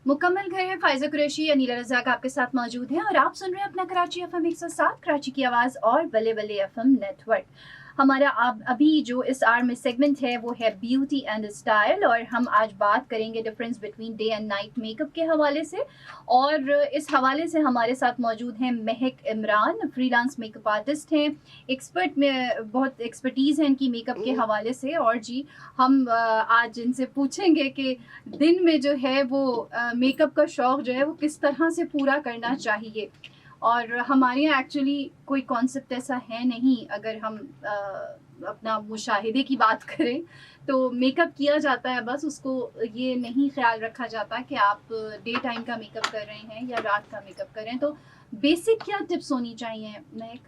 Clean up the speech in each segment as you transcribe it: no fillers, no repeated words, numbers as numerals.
मुकम्मल घर है। फाइज़ा कुरैशी, अनीला रज़ाक आपके साथ मौजूद हैं और आप सुन रहे हैं अपना कराची एफएम 107, कराची की आवाज़ और बल्ले बल्ले एफएम नेटवर्क। हमारा अब अभी जो इस आवर में सेगमेंट है वो है ब्यूटी एंड स्टाइल, और हम आज बात करेंगे difference between day and night makeup के हवाले से। और इस हवाले से हमारे साथ मौजूद हैं महक इमरान, फ्रीलांस मेकअप आर्टिस्ट हैं, एक्सपर्ट में बहुत एक्सपर्टीज़ है इनकी मेकअप के हवाले से। और जी हम आज इनसे पूछेंगे कि दिन में जो है वो मेकअप का शौक़ जो है वो किस तरह से पूरा करना चाहिए। और हमारे यहाँ एक्चुअली कोई कॉन्सेप्ट ऐसा है नहीं। अगर हम अपना मुशाहिदे की बात करें तो मेकअप किया जाता है, बस उसको ये नहीं ख्याल रखा जाता कि आप डे टाइम का मेकअप कर रहे हैं या रात का मेकअप कर रहे हैं। तो बेसिक क्या टिप्स होनी चाहिए महक?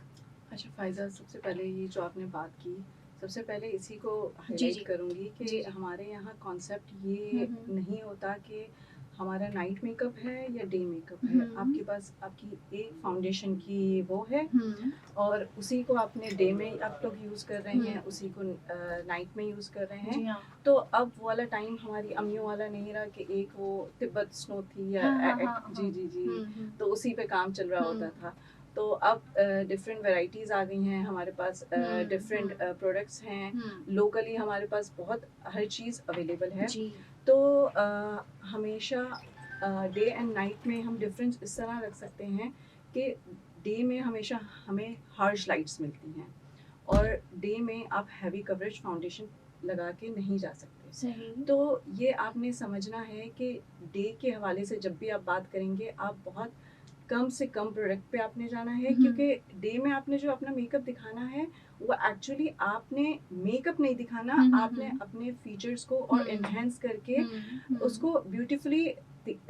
अच्छा फ़ाइज़ा, सबसे पहले ये जो आपने बात की, सबसे पहले इसी को जी हाईलाइट करूँगी कि हमारे यहाँ कॉन्सेप्ट ये नहीं होता कि हमारा नाइट मेकअप है या डे मेकअप है। आपके पास आपकी एक फाउंडेशन की वो है और उसी को आपने डे में आप लोग यूज़ कर रहे हैं, उसी को नाइट में यूज़ कर रहे हैं। हाँ। तो अब वो वाला टाइम हमारी अम्मियों वाला नहीं रहा कि एक वो तिब्बत स्नो थी या जी, तो उसी पे काम चल रहा होता था। तो अब डिफरेंट वैरायटीज़ आ गई हैं हमारे पास, डिफरेंट प्रोडक्ट्स हैं, लोकली हमारे पास बहुत हर चीज़ अवेलेबल है। तो हमेशा डे एंड नाइट में हम डिफरेंस इस तरह रख सकते हैं कि डे में हमेशा हमें हार्श लाइट्स मिलती हैं और डे में आप हैवी कवरेज फाउंडेशन लगा के नहीं जा सकते। सही। तो ये आपने समझना है कि डे के हवाले से जब भी आप बात करेंगे, आप बहुत कम से कम प्रोडक्ट पे आपने जाना है, क्योंकि डे में आपने जो अपना मेकअप दिखाना है वो एक्चुअली आपने मेकअप नहीं दिखाना, आपने अपने फीचर्स को और एनहेंस करके उसको ब्यूटीफुली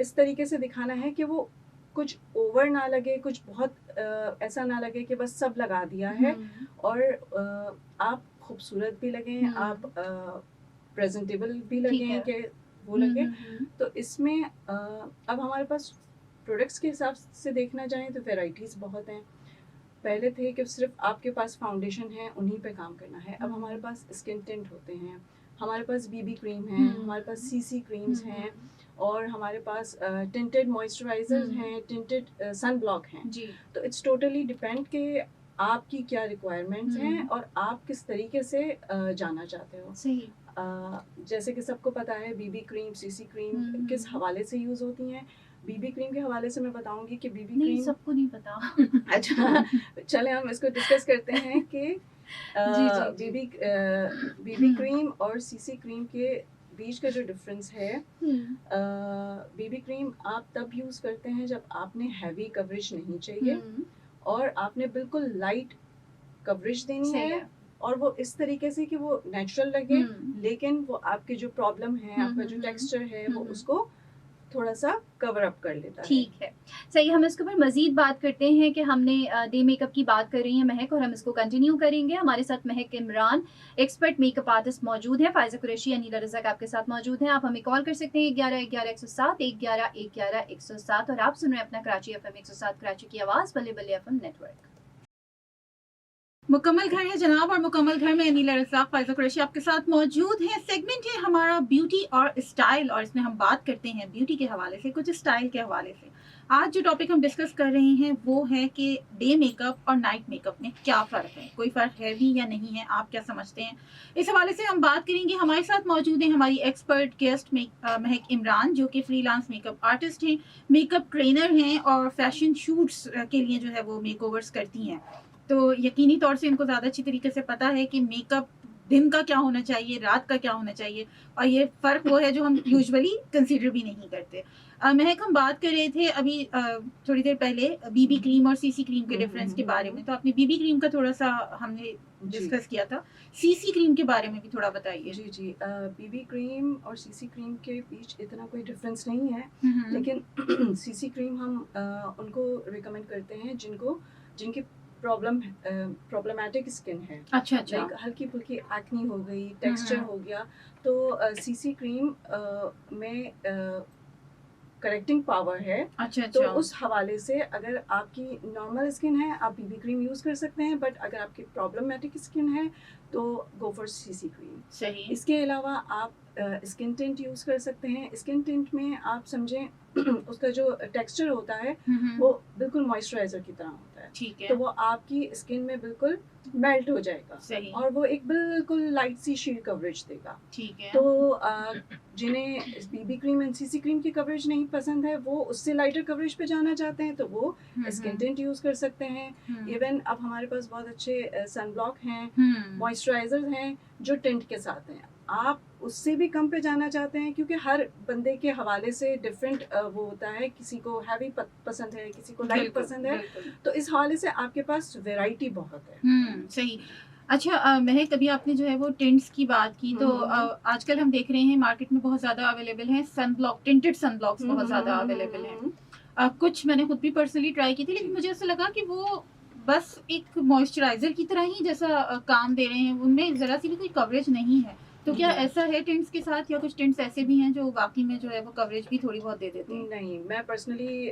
इस तरीके से दिखाना है कि वो कुछ ओवर ना लगे, कुछ बहुत ऐसा ना लगे कि बस सब लगा दिया है और आप खूबसूरत भी लगें, आप प्रेजेंटेबल भी लगें कि वो लगे। तो इसमें अब हमारे पास प्रोडक्ट्स के हिसाब से देखना जाएँ तो वैराइटीज़ बहुत हैं। पहले थे कि सिर्फ आपके पास फाउंडेशन है, उन्हीं पे काम करना है। अब हमारे पास स्किन टिंट होते हैं, हमारे पास बीबी क्रीम है, हमारे पास सीसी क्रीम्स हैं और हमारे पास टिंटेड मॉइस्चराइजर्स हैं, टिंटेड सन ब्लॉक हैं। तो इट्स टोटली डिपेंड कि आपकी क्या रिक्वायरमेंट्स हैं और आप किस तरीके से जाना चाहते हो। सही। जैसे कि सबको पता है बीबी क्रीम, सीसी क्रीम किस हवाले से यूज़ होती हैं। बीबी क्रीम के हवाले से मैं बताऊंगी कि बीबी क्रीम सबको नहीं पता। अच्छा चले हम इसको डिस्कस करते हैं कि बीबी क्रीम और सीसी क्रीम के बीच का जो डिफरेंस है। बीबी क्रीम आप तब यूज़ करते हैं जब आपने हैवी कवरेज नहीं चाहिए और आपने बिल्कुल लाइट कवरेज देनी है और वो इस तरीके से कि वो नेचुरल लगे, लेकिन वो आपके जो प्रॉब्लम है, आपका जो टेक्सचर है वो उसको थोड़ा सा कवर अप कर लेता है। ठीक है, सही। हम इसके ऊपर मज़ीद बात करते हैं कि हमने डे मेकअप की बात कर रही हैं महक, और हम इसको कंटिन्यू करेंगे। हमारे साथ महक इमरान, एक्सपर्ट मेकअप आर्टिस्ट मौजूद है। फ़ाइज़ा कुरैशी, अनीला रज़ाक आपके साथ मौजूद हैं। आप हमें कॉल कर सकते हैं 1111 107 1111 107, और आप सुन रहे हैं अपना कराची एफएम 107, कराची की आवाज़, बल्ले बल्ले एफएम नेटवर्क। मुकम्मल घर है जनाब, और मुकम्मल घर में अनीला रज़ाक, फ़ाइज़ा कुरैशी आपके साथ मौजूद हैं। सेगमेंट है हमारा ब्यूटी और स्टाइल, और इसमें हम बात करते हैं ब्यूटी के हवाले से, कुछ स्टाइल के हवाले से। आज जो टॉपिक हम डिस्कस कर रहे हैं वो है कि डे मेकअप और नाइट मेकअप में क्या फ़र्क है, कोई फ़र्क है भी या नहीं है, आप क्या समझते हैं, इस हवाले से हम बात करेंगे। हमारे साथ मौजूद हैं हमारी एक्सपर्ट गेस्ट महक इमरान, जो कि फ्रीलांस मेकअप आर्टिस्ट हैं, मेकअप ट्रेनर हैं और फैशन शूट्स के लिए जो है वो मेकओवर्स करती हैं। तो यकीनी तौर से इनको ज़्यादा अच्छी तरीके से पता है कि मेकअप दिन का क्या होना चाहिए, रात का क्या होना चाहिए, और ये फ़र्क वो है जो हम यूजुअली कंसीडर भी नहीं करते। महक, हम बात कर रहे थे अभी थोड़ी देर पहले बीबी क्रीम और सीसी क्रीम के डिफरेंस के बारे में। तो आपने बीबी क्रीम का थोड़ा सा हमने डिस्कस किया था, सीसी क्रीम के बारे में भी थोड़ा बताइए। जी, बीबी क्रीम और सीसी क्रीम के बीच इतना कोई डिफरेंस नहीं है, लेकिन सीसी क्रीम हम उनको रिकमेंड करते हैं जिनकी प्रॉब्लमेटिक स्किन है। अच्छा। लाइक हल्की फुल्की एक्नी हो गई, टेक्सचर हो गया, तो सीसी क्रीम में करेक्टिंग पावर है। अच्छा। तो उस हवाले से अगर आपकी नॉर्मल स्किन है आप बीबी क्रीम यूज़ कर सकते हैं, बट अगर आपकी प्रॉब्लमेटिक स्किन है तो गो फॉर सीसी क्रीम। सही। इसके अलावा आप स्किन टिंट यूज़ कर सकते हैं। स्किन टिंट में आप समझें उसका जो टेक्सचर होता है वो बिल्कुल मॉइस्चराइज़र की तरह होता है, ठीक है। तो वो आपकी स्किन में बिल्कुल मेल्ट हो जाएगा सही। और वो एक बिल्कुल लाइट सी शील्ड कवरेज देगा। ठीक है। तो जिन्हें BB cream and CC cream की कवरेज नहीं पसंद है, वो उससे लाइटर कवरेज पे जाना चाहते हैं, तो वो स्किन टिंट यूज़ कर सकते हैं। इवन अब हमारे पास बहुत अच्छे सनब्लॉक हैं, मॉइस्चराइजर हैं जो टिंट के साथ हैं। आप उससे भी कम पे जाना चाहते हैं, क्योंकि हर बंदे के हवाले से डिफरेंट वो होता है, किसी को हैवी पसंद है, किसी को लाइट पसंद है, तो इस हवाले से आपके पास वैरायटी बहुत है। सही। अच्छा महक, अभी आपने जो है वो टिंट्स की बात की, तो आजकल हम देख रहे हैं मार्केट में बहुत ज़्यादा अवेलेबल हैं सनब्लॉक, टिंटेड सनब्लॉक्स बहुत ज़्यादा अवेलेबल हैं। कुछ मैंने खुद भी पर्सनली ट्राई की थी, लेकिन मुझे ऐसा लगा कि वो बस एक मॉइस्चराइजर की तरह ही जैसा काम दे रहे हैं, उनमें ज़रा सी भी कोई कवरेज नहीं है। तो क्या ऐसा है टिंट्स के साथ, या कुछ टिंट्स ऐसे भी हैं जो वाकई में जो है वो कवरेज भी थोड़ी बहुत दे देते हैं? नहीं, मैं पर्सनली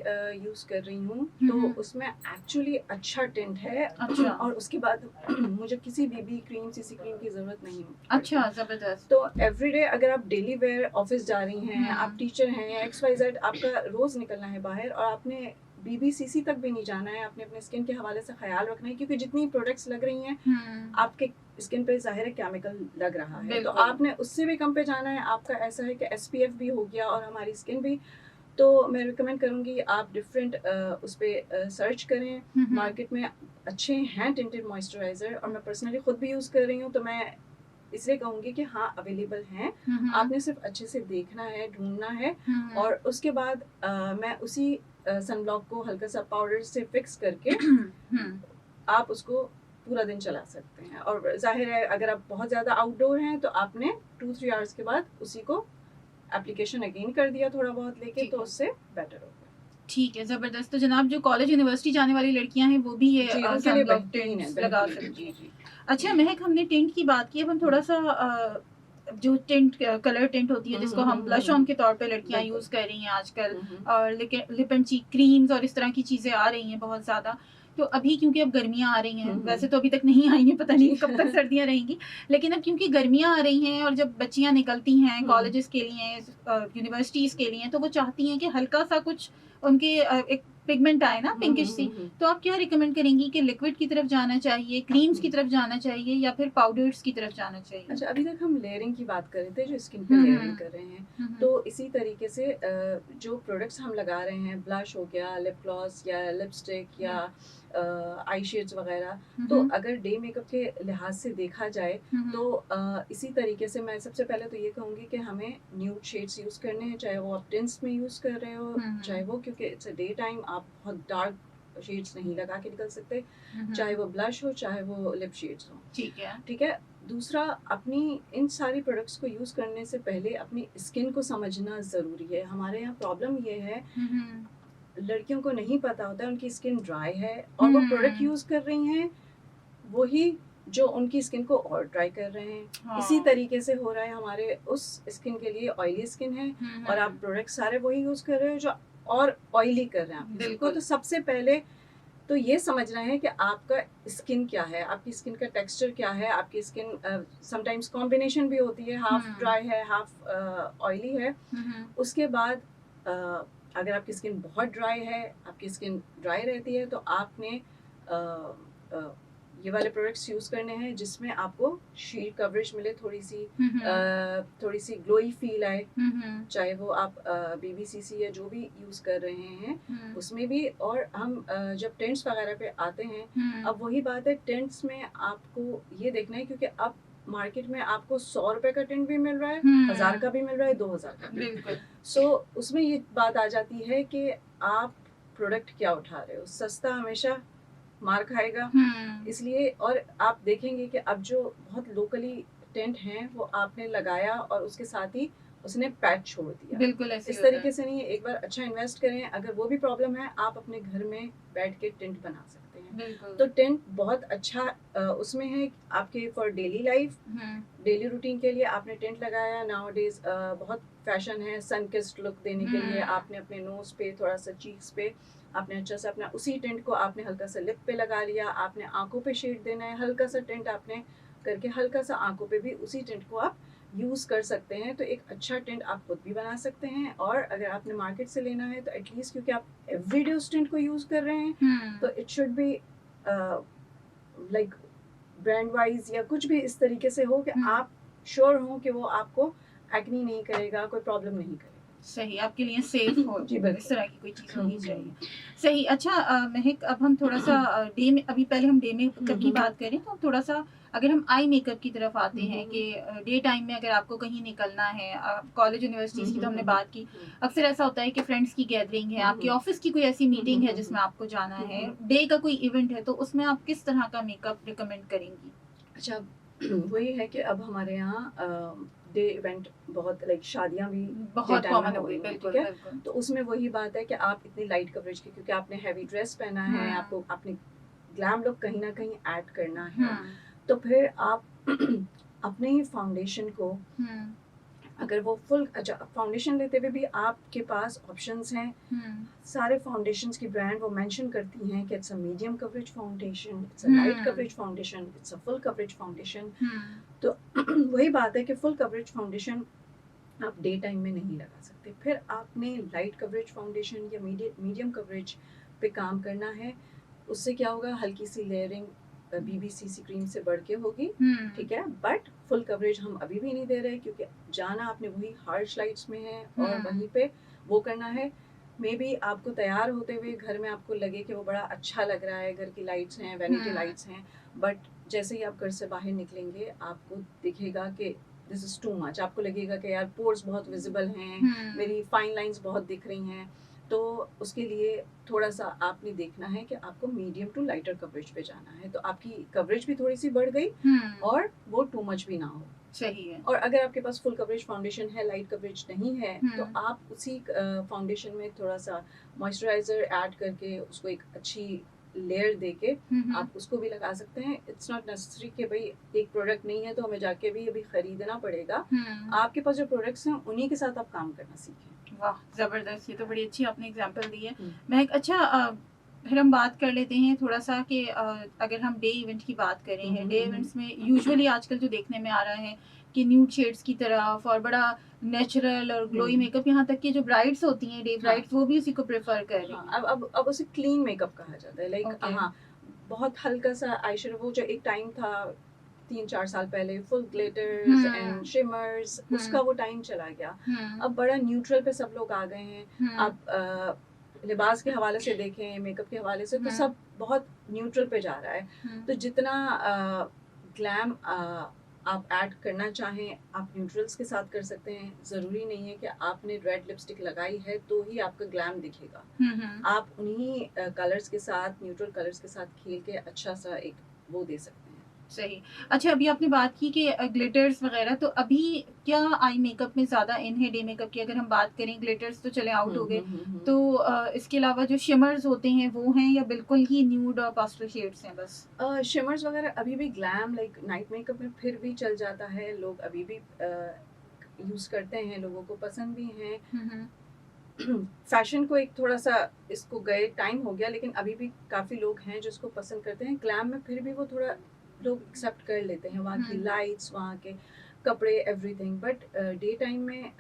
यूज़ कर रही हूँ, तो उसमें एक्चुअली अच्छा टिंट है। अच्छा। और उसके बाद मुझे किसी बीबी क्रीम, सीसी क्रीम की ज़रूरत नहीं होती। अच्छा, ज़बरदस्त। तो एवरीडे अगर आप डेली वेयर ऑफिस जा रही हैं, आप टीचर हैं या XYZ, आपका रोज़ निकलना है बाहर और आपने BBCC तक भी नहीं जाना है, आपने अपने स्किन के हवाले से ख्याल रखना है, क्योंकि जितनी प्रोडक्ट्स लग रही हैं आपके स्किन पे ज़ाहिर है केमिकल लग रहा है, तो आपने उससे भी कम पे जाना है। आपका ऐसा है कि SPF भी हो गया और हमारी स्किन भी, तो मैं रिकमेंड करूँगी आप डिफरेंट उस पर सर्च करें। मार्केट में अच्छे हैं टिंटेड मॉइस्चराइज़र, और मैं पर्सनली खुद भी यूज़ कर रही हूँ, तो मैं इसलिए कहूँगी कि हाँ अवेलेबल हैं। आपने सिर्फ अच्छे से देखना है, ढूंढना है, और उसके बाद मैं उसी सनब्लॉक को हल्का सा पाउडर से फिक्स करके आप उसको पूरा दिन चला सकते हैं। और जाहिर है अगर आप बहुत ज़्यादा आउटडोर हैं तो आपने 2-3 आवर्स के बाद उसी को एप्लीकेशन अगेन कर दिया थोड़ा बहुत लेके, तो उससे बेटर होगा। ठीक है, ज़बरदस्त। तो जनाब जो कॉलेज यूनिवर्सिटी जाने वाली लड़कियां हैं वो भी ये सनब्लॉक टिंट्स लगा सकती हैं। अच्छा महक, हमने टिंट की बात की, अब हम थोड़ा सा जो टिंट कलर टिंट होती है जिसको हम ब्लश ऑन के तौर पे लड़कियां यूज़ कर रही हैं आजकल, और लिप एंड चीक क्रीम्स और इस तरह की चीज़ें आ रही हैं बहुत ज़्यादा। तो अभी क्योंकि अब गर्मियां आ रही हैं, वैसे तो अभी तक नहीं आई हैं, पता नहीं कब तक सर्दियां रहेंगी, लेकिन अब क्योंकि गर्मियां आ रही हैं और जब बच्चियां निकलती हैं कॉलेजेस के लिए, यूनिवर्सिटीज़ के लिए, तो वो चाहती हैं कि हल्का सा कुछ उनके एक पिगमेंट आए ना, पिंकिश सी। तो आप क्या रिकमेंड करेंगी कि लिक्विड की तरफ जाना चाहिए, क्रीम्स की तरफ जाना चाहिए, या फिर पाउडर्स की तरफ जाना चाहिए? अच्छा, अभी तक हम लेयरिंग की बात कर रहे थे, जो स्किन पे लेयरिंग कर रहे हैं, तो इसी तरीके से जो प्रोडक्ट्स हम लगा रहे हैं, ब्लश हो गया, लिप ग्लॉस या लिपस्टिक या आई शेड्स वगैरह, तो अगर डे मेकअप के लिहाज से देखा जाए तो इसी तरीके से मैं सबसे पहले तो ये कहूँगी कि हमें न्यूड शेड्स यूज़ करने हैं, चाहे वो आप टिंट्स में यूज़ कर रहे हो, चाहे वो, क्योंकि इट्स अ डे टाइम, आप बहुत डार्क शेड्स नहीं लगा के निकल सकते, चाहे वो ब्लश हो चाहे वो लिप शेड्स हो। ठीक है। दूसरा, अपनी इन सारी प्रोडक्ट्स को यूज़ करने से पहले अपनी स्किन को समझना ज़रूरी है। हमारे यहाँ प्रॉब्लम ये है, लड़कियों को नहीं पता होता है उनकी स्किन ड्राई है और वो प्रोडक्ट यूज़ कर रही हैं वही जो उनकी स्किन को और ड्राई कर रहे हैं। इसी तरीके से हो रहा है हमारे उस स्किन के लिए, ऑयली स्किन है और आप प्रोडक्ट सारे वही यूज़ कर रहे हो जो और ऑयली कर रहे हैं आपकी स्किन को। तो सबसे पहले तो ये समझना है कि आपका स्किन क्या है, आपकी स्किन का टेक्सचर क्या है। आपकी स्किन समटाइम्स कॉम्बिनेशन भी होती है, हाफ ड्राई है हाफ ऑयली है। उसके बाद अगर आपकी स्किन बहुत ड्राई है, आपकी स्किन ड्राई रहती है, तो आपने ये वाले प्रोडक्ट्स यूज़ करने हैं जिसमें आपको शीट कवरेज मिले, थोड़ी सी ग्लोई फील आए, चाहे वो आप BBCC या जो भी यूज़ कर रहे हैं उसमें भी। और हम जब टेंट्स वगैरह पे आते हैं, अब वही बात है, टेंट्स में आपको ये देखना है, क्योंकि अब मार्केट में आपको 100 रुपए का टेंट भी मिल रहा है, 1000 का भी मिल रहा है, 2000 का भी। सो उसमें ये बात आ जाती है कि आप प्रोडक्ट क्या उठा रहे हो। सस्ता हमेशा मार खाएगा, इसलिए। और आप देखेंगे कि अब जो बहुत लोकली टेंट हैं वो आपने लगाया और उसके साथ ही उसने पैच छोड़ दिया। बिल्कुल ऐसे इस तरीके से नहीं है। एक बार अच्छा इन्वेस्ट करें। अगर वो भी प्रॉब्लम है, आप अपने घर में बैठ के टेंट बना सकते हैं। तो टेंट बहुत अच्छा उसमें है आपके for daily life, daily routine के लिए आपने टेंट लगाया। नाउ डेज बहुत फैशन है सन किस्ड लुक देने के लिए। आपने अपने नोज पे, थोड़ा सा चीक्स पे आपने अच्छा सा अपना उसी टेंट को आपने हल्का सा लिप पे लगा लिया। आपने आंखों पे शेड देना है, हल्का सा टेंट आपने करके हल्का सा आंखों पे भी उसी टिंट को आप यूज़ कर सकते हैं। तो एक अच्छा टिंट आप खुद भी बना सकते हैं, और अगर आपने मार्केट से लेना है तो एटलीस्ट, क्योंकि आप एवरीडे उस टिंट को यूज़ कर रहे हैं, तो it should be like brand wise या कुछ भी इस तरीके से हो कि आप श्योर हो कि वो आपको एक्नी नहीं करेगा, कोई प्रॉब्लम नहीं करेगा। सही, आपके लिए सेफ हो जी, इस बिल्कुल। तरह की कोई चीज़ होनी हम्म, चाहिए। सही। अच्छा महक, अब हम थोड़ा-सा डे में, अभी पहले हम डे मेकअप की बात करें तो थोड़ा-सा अगर हम आई मेकअप की तरफ आते हैं कि डे टाइम में अगर आपको कहीं निकलना है, कॉलेज यूनिवर्सिटीज़ की तो हमने बात की। अक्सर ऐसा होता है कि फ्रेंड्स की गैदरिंग है, आपके ऑफिस की कोई ऐसी मीटिंग है जिसमें आपको जाना है, डे का कोई इवेंट है, तो उसमें आप किस तरह का मेकअप रिकमेंड करेंगी? अच्छा, वही है कि अब हमारे यहाँ डे इवेंट बहुत, लाइक शादियां भी डे बहुत टाइम में कॉमन हो हो गई, रही हैं, बिल्कुल, ठीक है। बिल्कुल। तो उसमें वही बात है कि आप इतनी लाइट कवरेज की, क्योंकि आपने हैवी ड्रेस पहना है, आपको अपने ग्लैम लुक कहीं ना कहीं ऐड करना है, तो फिर आप अपने ही फाउंडेशन को, अगर वो फुल, अच्छा फाउंडेशन लेते हुए भी आपके पास ऑप्शंस हैं। सारे फाउंडेशंस की ब्रांड वो मेंशन करती हैं कि it's a medium coverage foundation, it's a light coverage foundation, it's a full coverage foundation. तो वही बात है कि फुल कवरेज फाउंडेशन आप डे टाइम में नहीं लगा सकते, फिर आपने लाइट कवरेज फाउंडेशन या मीडियम कवरेज पे काम करना है। उससे क्या होगा, हल्की सी लेयरिंग बीबीसीसी क्रीम से बढ़ के होगी, ठीक है, बट फुल कवरेज हम अभी भी नहीं दे रहे, क्योंकि जाना आपने वही हार्श लाइट्स में है और वहीं पे वो करना है। मे बी आपको तैयार होते हुए घर में आपको लगे कि वो बड़ा अच्छा लग रहा है, घर की लाइट्स हैं, वैनिटी लाइट्स हैं, बट जैसे ही आप घर से बाहर निकलेंगे आपको दिखेगा कि दिस इज टू मच, आपको लगेगा कि यार पोर्स बहुत विजिबल हैं, मेरी फाइन लाइंस बहुत दिख रही हैं। तो उसके लिए थोड़ा सा आपने देखना है कि आपको मीडियम टू लाइटर कवरेज पे जाना है, तो आपकी कवरेज भी थोड़ी सी बढ़ गई और वो टू मच भी ना हो। सही है। और अगर आपके पास फुल कवरेज फाउंडेशन है, लाइट कवरेज नहीं है, तो आप उसी फाउंडेशन में थोड़ा सा मॉइस्चराइजर ऐड करके उसको एक अच्छी लेयर देके आप उसको भी लगा सकते हैं। इट्स नॉट नेसेसरी कि भाई एक प्रोडक्ट नहीं है तो हमें जाके भी अभी खरीदना पड़ेगा। आपके पास जो प्रोडक्ट्स हैं उन्हीं के साथ आप काम करना सीखें। वाह, जबरदस्त, ये तो बड़ी अच्छी आपने एग्जांपल दी है। महक, अच्छा फिर हम बात कर लेते हैं थोड़ा सा कि अगर हम डे इवेंट की बात करें हैं, डे इवेंट्स में यूजुअली आजकल जो देखने में आ रहा है कि न्यूड शेड्स की तरफ और बड़ा नेचुरल और ग्लोई मेकअप, यहाँ तक कि जो ब्राइड्स होती हैं, डे ब्राइड्स, वो भी उसी को प्रेफर कर रही हैं। अब उसे क्लीन मेकअप कहा जाता है, लाइक हाँ, बहुत हल्का सा आई शेडो, वो जो एक टाइम था 3-4 साल पहले, फुल ग्लिटर्स एंड शिमर्स, उसका वो टाइम चला गया। अब बड़ा न्यूट्रल पे सब लोग आ गए हैं। अब लिबास के हवाले से देखें, मेकअप के हवाले से, तो सब बहुत न्यूट्रल पे जा रहा है। तो जितना ग्लैम आप ऐड करना चाहें आप न्यूट्रल्स के साथ कर सकते हैं। ज़रूरी नहीं है कि आपने रेड लिपस्टिक लगाई है तो ही आपका ग्लैम दिखेगा। आप उन्हीं कलर्स के साथ, न्यूट्रल कलर्स के साथ खेल के अच्छा सा एक वो दे सकते हैं। सही। अच्छा, अभी आपने बात की कि ग्लिटर्स वगैरह, तो अभी क्या आई मेकअप में ज़्यादा इन है? डे मेकअप की अगर हम बात करें, ग्लिटर्स तो चले आउट हो गए, तो इसके अलावा जो शिमर्स होते हैं वो हैं, या बिल्कुल ही न्यूड और पास्टल शेड्स हैं बस? शिमर्स वगैरह अभी भी ग्लैम, लाइक नाइट मेकअप में फिर भी चल जाता है, लोग अभी भी यूज़ करते हैं, लोगों को पसंद भी हैं। फैशन को एक थोड़ा सा इसको गए टाइम हो गया, लेकिन अभी भी काफ़ी लोग हैं जो इसको पसंद करते हैं। ग्लैम में फिर भी वो थोड़ा लोग एक्सेप्ट कर लेते हैं, वहाँ की लाइट्स, वहाँ के कपड़े, एवरीथिंग, बट डे टाइम में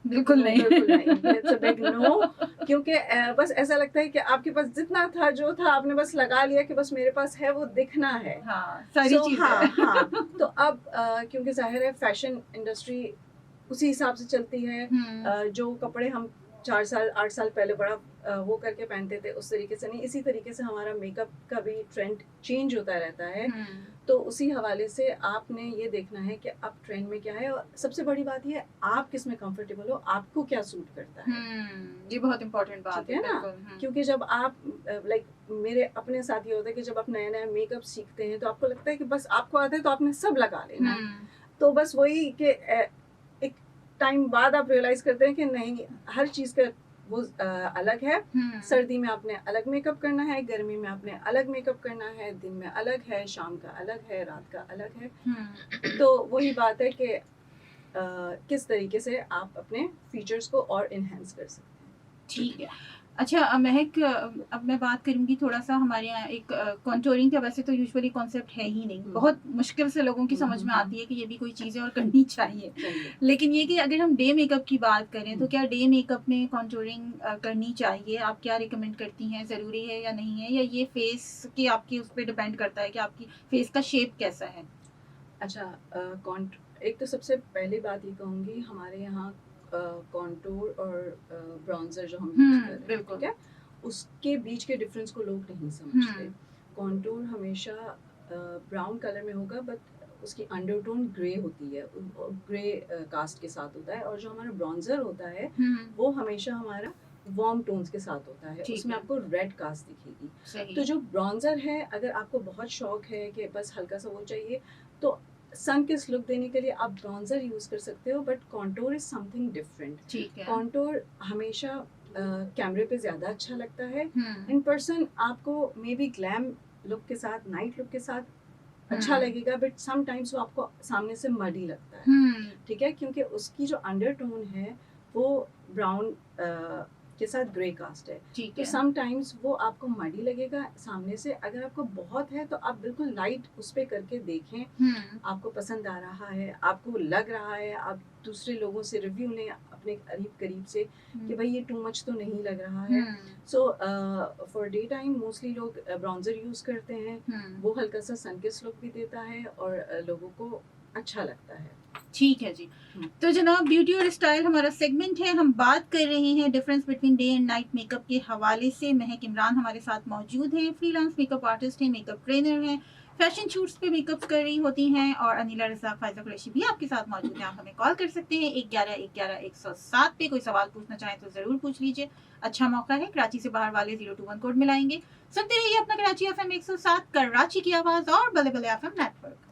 बिल्कुल नहीं। इट्स अ बिग नो, क्योंकि बस ऐसा लगता है कि आपके पास जितना था, जो था आपने बस लगा लिया कि बस मेरे पास है, वो दिखना है। सारी चीजें। हाँ, तो अब क्योंकि जाहिर है फैशन इंडस्ट्री उसी हिसाब से चलती है। जो कपड़े हम 4 साल 8 साल पहले बड़ा वो करके पहनते थे, उस तरीके से नहीं, इसी तरीके से हमारा मेकअप का भी ट्रेंड चेंज होता रहता है। तो उसी हवाले से आपने ये देखना है कि अब ट्रेंड में क्या है, और सबसे बड़ी बात ये है आप किस में कंफर्टेबल हो, आपको क्या सूट करता है। ये बहुत इंपॉर्टेंट बात है ना, क्योंकि जब आप लाइक मेरे अपने साथ ये होता है कि जब आप नया नया मेकअप सीखते हैं तो आपको लगता है कि बस आपको आता है तो आपने सब लगा लेना है। तो बस वही कि एक टाइम बाद आप रियलाइज करते हैं कि नहीं, हर चीज़ का वो अलग है। सर्दी में आपने अलग मेकअप करना है, गर्मी में आपने अलग मेकअप करना है, दिन में अलग है, शाम का अलग है, रात का अलग है। तो वही बात है कि किस तरीके से आप अपने फीचर्स को और इन्हेंस कर सकते हैं। ठीक है। अच्छा महक, अब मैं बात करूँगी थोड़ा-सा हमारे यहाँ एक कॉन्टूरिंग का वैसे तो यूजुअली कॉन्सेप्ट है ही नहीं। बहुत मुश्किल से लोगों की समझ में आती है कि ये भी कोई चीज़ है और करनी चाहिए। चाहिए। लेकिन ये कि अगर हम डे मेकअप की बात करें तो हुँ। क्या डे मेकअप में कॉन्टूरिंग करनी चाहिए? आप क्या रिकमेंड करती हैं? ज़रूरी है या नहीं है? या ये फेस की आपकी उस पे डिपेंड करता है कि आपकी फेस का शेप कैसा है? अच्छा, कॉन्ट एक तो सबसे पहली बात ये कहूँगी, हमारे यहाँ कॉन्टूर और ब्रॉन्ज़र जो हम यूज़ कर रहे हैं, बिल्कुल। ठीक है? उसके बीच के डिफ़रेंस को लोग नहीं समझते। हुँ। कॉन्टूर हमेशा ब्राउन कलर में होगा, बट उसकी अंडरटोन ग्रे होती है, ग्रे कास्ट के साथ होता है, और जो हमारा ब्रॉन्ज़र होता है, हुँ। वो हमेशा हमारा वार्म टोन्स के साथ होता है। ठीक उसमें है। आपको रेड कास्ट दिखेगी। सही। तो जो ब्रॉन्ज़र है, अगर आपको बहुत शौक है कि बस हल्का-सा वो चाहिए, तो सन किस लुक देने के लिए आप ब्रॉन्ज़र यूज़ कर सकते हो, but contour is something different. ठीक है। कॉन्टूर हमेशा कैमरे पे ज़्यादा अच्छा लगता है। हुँ। इन पर्सन आपको मे बी ग्लैम लुक के साथ, नाइट लुक के साथ अच्छा लगेगा, बट समटाइम्स वो आपको सामने से मडी लगता है, हुँ। ठीक है? क्योंकि उसकी जो अंडरटोन है, वो ब्राउन के साथ ग्रे कास्ट है। ठीक तो है। समटाइम्स वो आपको मडी लगेगा सामने से। अगर आपको बहुत है, तो आप बिल्कुल लाइट उस पे करके देखें, हुँ। आपको पसंद आ रहा है, आपको लग रहा है, आप दूसरे लोगों से रिव्यू लें अपने करीब से कि भाई ये टू मच तो नहीं लग रहा है। हुँ। So for day time mostly लोग ब्रॉन्ज़र यूज़ करते हैं। हुँ। वो हल्का सा सनकिस लुक भी देता है और लोगों को अच्छा लगता है। ठीक है जी। हुँ। तो जनाब, ब्यूटी और स्टाइल हमारा सेगमेंट है। हम बात कर रहे हैं difference between day and night makeup के हवाले से। महक इमरान हमारे साथ मौजूद हैं, फ्रीलांस मेकअप आर्टिस्ट हैं, मेकअप ट्रेनर हैं, फैशन शूट्स पे मेकअप्स कर रही होती हैं, और अनिला रज़ाक फ़ायज़ा कुरैशी भी आपके साथ मौजूद हैं। आप हमें कॉल कर सकते हैं 111-111-107 पे। कोई सवाल पूछना चाहें तो ज़रूर पूछ लीजिए। अच्छा मौका है, कराची से बाहर वाले 021 कोड मिलाएँगे। सुनते रहिए अपना कराची एफएम 107, कराची की आवाज़ और बल्ले बल्ले एफएम नेटवर्क।